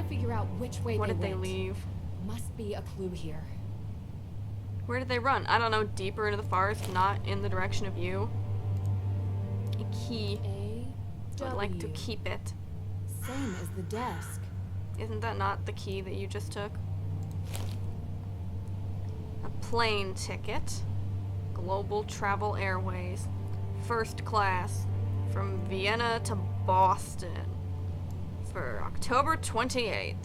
can't figure out which way What they did they went. leave? Must be a clue here. Where did they run? I don't know, deeper into the forest, not in the direction of you. A key. I'd like to keep it. Same as the desk. Isn't that not the key that you just took? A plane ticket. Global Travel Airways. First class. From Vienna to Boston. For October 28th.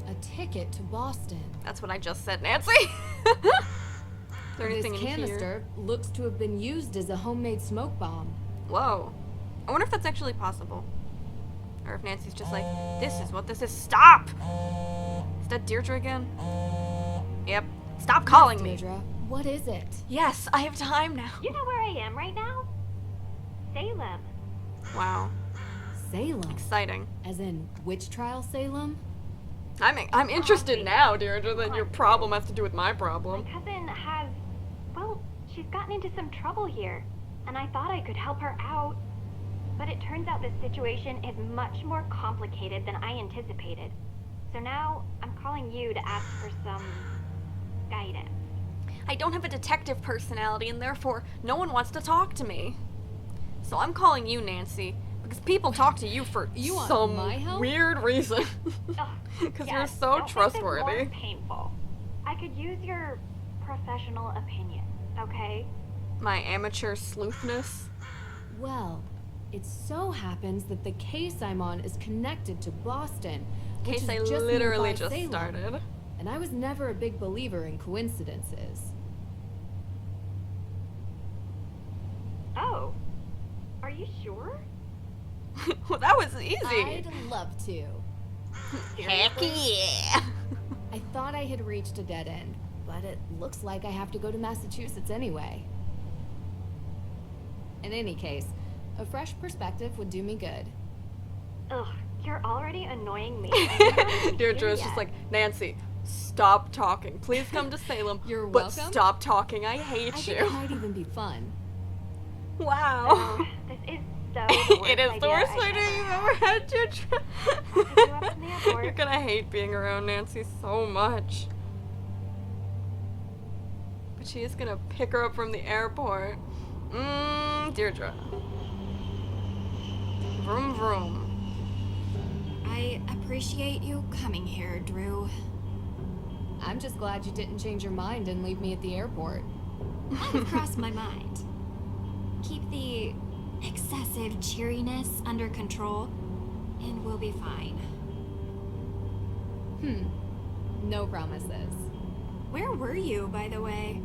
A ticket to Boston. That's what I just said, Nancy! Is there anything This in canister here? looks to have been used as a homemade smoke bomb. Whoa. I wonder if that's actually possible. Or if Nancy's just like, this is what this is. Stop! Is that Deirdre again? Yep. Stop calling me. Deirdre, what is it? Yes, I have time now. You know where I am right now? Salem. Wow. Salem. Exciting. As in, witch trial Salem? I'm interested now, Deirdre, that your problem has to do with my problem. My cousin has, well, she's gotten into some trouble here, and I thought I could help her out. But it turns out this situation is much more complicated than I anticipated. So now I'm calling you to ask for some guidance. I don't have a detective personality, and therefore no one wants to talk to me. So I'm calling you, Nancy, because people talk to you for You want some my help? weird reason. Ugh, Because yes, you're so don't make this trustworthy. more painful. I could use your professional opinion, okay? My amateur sleuthness. Well, it so happens that the case I'm on is connected to Boston, which Case is I just literally nearby just Salem. started. And I was never a big believer in coincidences. Oh, are you sure? Well, that was easy. I'd love to. Heck yeah. I thought I had reached a dead end, but it looks like I have to go to Massachusetts anyway. In any case, a fresh perspective would do me good. Ugh, you're already annoying me. Deirdre is just like, Nancy, stop talking. Please come to Salem. You're but welcome. Stop talking. I hate I you. think it might even be fun. Wow. Oh, this is so the worst It is the worst I've idea you've ever ever had, Deirdre. I'll pick you up from the airport. You're gonna hate being around Nancy so much. But she is gonna pick her up from the airport. Deirdre. Vroom vroom. I appreciate you coming here, Drew. I'm just glad you didn't change your mind and leave me at the airport. I've crossed my mind. Keep the excessive cheeriness under control, and we'll be fine. No promises. Where were you, by the way?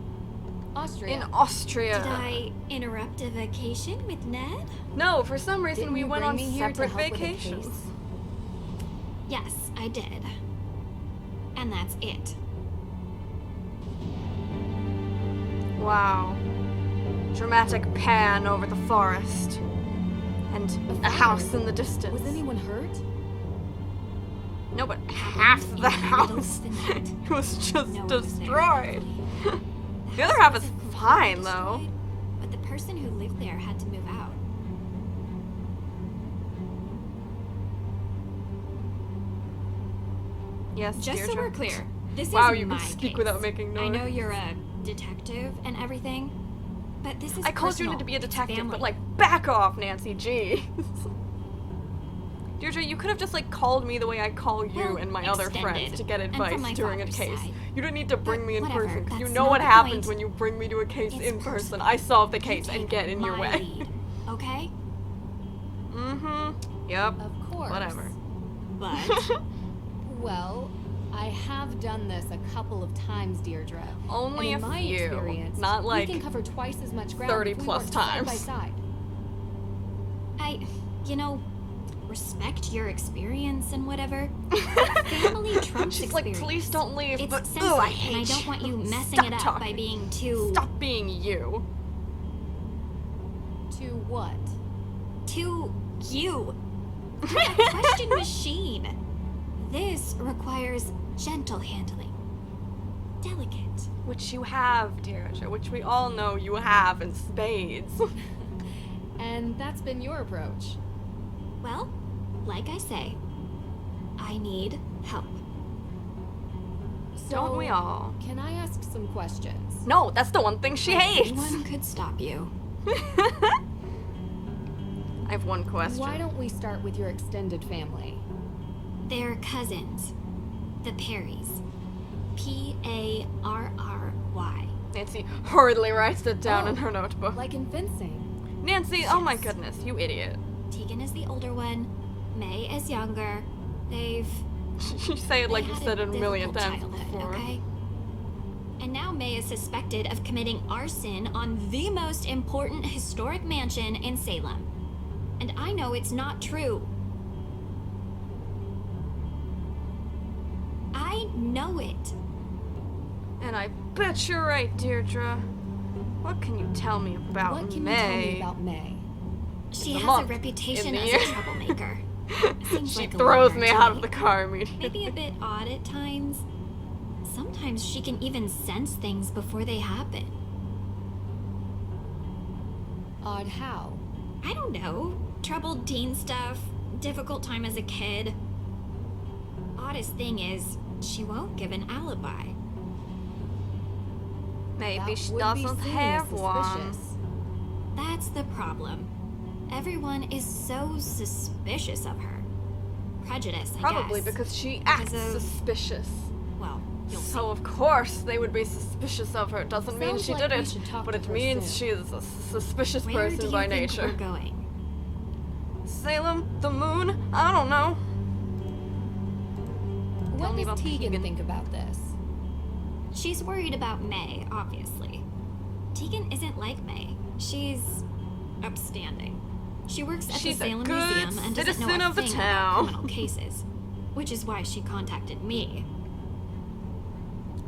Austria. In Austria. Did I interrupt a vacation with Ned? No, for some reason Didn't we you went bring on me here to separate help with a vacations. case? Yes, I did. And that's it. Wow. Dramatic pan over the forest. And a house in the distance. Was anyone hurt? No, but half In the middle house of the night. was just No one was there, destroyed. thankfully. The other house half is wasn't completely fine, though. destroyed, but the person who lived there had to move out. Yes, Just so Deirdre. we're clear, this Wow, is you my can speak case. without making noise. I know you're a detective and everything, but this is I called you personal. in to be a It's detective, family. but like, back off, Nancy G. Deirdre, you could have just like called me the way I call you Well, and my other extended. friends to get And from advice my during a father's case. side. You don't need to bring But me in whatever, person, because you that's know not what the happens point. when you bring me to a case It's in person. personal. I solve the You case and take get in your my way. lead, okay? Mm-hmm. Yep. Of course. Whatever. But Well, I have done this a couple of times, Deirdre. Only and in a my few, experience, not like we can cover twice as much ground 30 if we plus work side by times. side. I respect your experience and whatever. but family trumps She's like, experience. please don't leave, It's but sensitive, oh, I and hate I don't want you messing Stop it up talking. by being too Stop being you. To what? too you. You're a question machine. This requires gentle handling. Delicate. Which you have, Deirdre, which we all know you have in spades. And that's been your approach. Well, like I say, I need help. So, Don't we all? Can I ask some questions? No, that's the one thing she hates. Anyone could stop you. I have one question. Why don't we start with your extended family? They're cousins. The Perrys. P-A-R-R-Y. Nancy hurriedly writes it down Oh, in her notebook. Like in fencing. Nancy, oh my Yes. goodness, you idiot. Tegan is the older one. May is younger. You Say it like you said it a million times childhood, before. okay? And now May is suspected of committing arson on the most important historic mansion in Salem. And I know it's not true. I know it. And I bet you're right, Deirdre. What can you tell me about What can May? you tell me about May? She a has a month reputation in the as year. a troublemaker. Seems She like a throws loner me to out of the car immediately. Maybe a bit odd at times. Sometimes she can even sense things before they happen. Odd how? I don't know. Troubled teen stuff, difficult time as a kid. Oddest thing is, she won't give an alibi. Maybe That she would be doesn't seen have as one. suspicious. That's the problem. Everyone is so suspicious of her. Prejudice, I Probably guess. because she Because acts of- suspicious. Well, you'll see. So of course they would be suspicious of her. It doesn't mean Sounds she like did we it, should talk but to it her means soon. she is a suspicious Where do person you by think nature. we're going? Salem? The moon? I don't know. What me does about Tegan Tegan. think about this? She's worried about May, obviously. Tegan isn't like May. She's upstanding. She works at She's the a Salem good Museum and doesn't know citizen a of the thing town. about criminal cases, which is why she contacted me.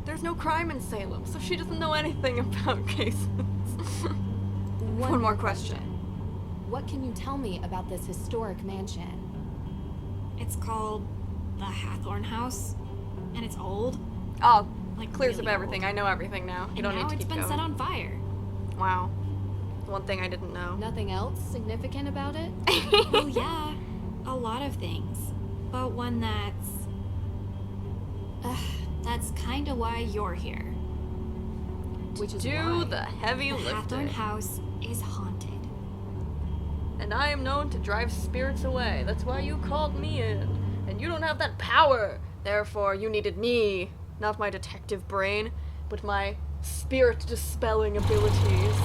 There's no crime in Salem, so she doesn't know anything about cases. One more question. What can you tell me about this historic mansion? It's called the Hathorn House, and it's old. Oh, Like clears really up everything. old. I know everything now. You And don't now need to it's keep been going. set on fire. Wow. One thing I didn't know. Nothing else significant about it? Well, yeah, a lot of things, but one that's kind of why you're here. Which is Do why. the heavy The lifting. Hathorn House is haunted. And I am known to drive spirits away. That's why you called me in. And you don't have that power. Therefore, you needed me. Not my detective brain, but my spirit dispelling abilities.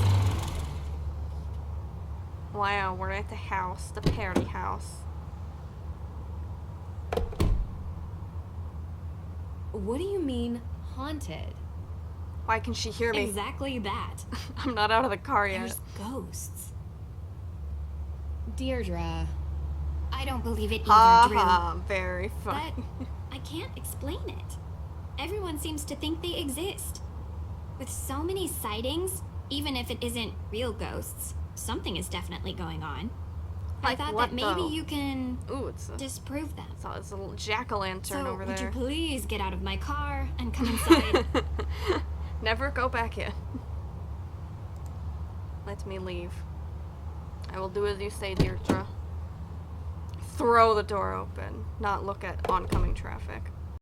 Wow, we're at the house, the Perry house. What do you mean, haunted? Why can she hear me? Exactly that. I'm not out of the car yet. There's ghosts. Deirdre. I don't believe it either, Ha Drew. ha, very But funny. I can't explain it. Everyone seems to think they exist. With so many sightings, even if it isn't real ghosts, something is definitely going on. I Like thought what, that maybe though? you can Ooh, it's a disprove them. it's a little jack-o'-lantern So, over would there. you please get out of my car and come inside? Never go back in. Let me leave. I will do as you say, Deirdre. Throw the door open, not look at oncoming traffic.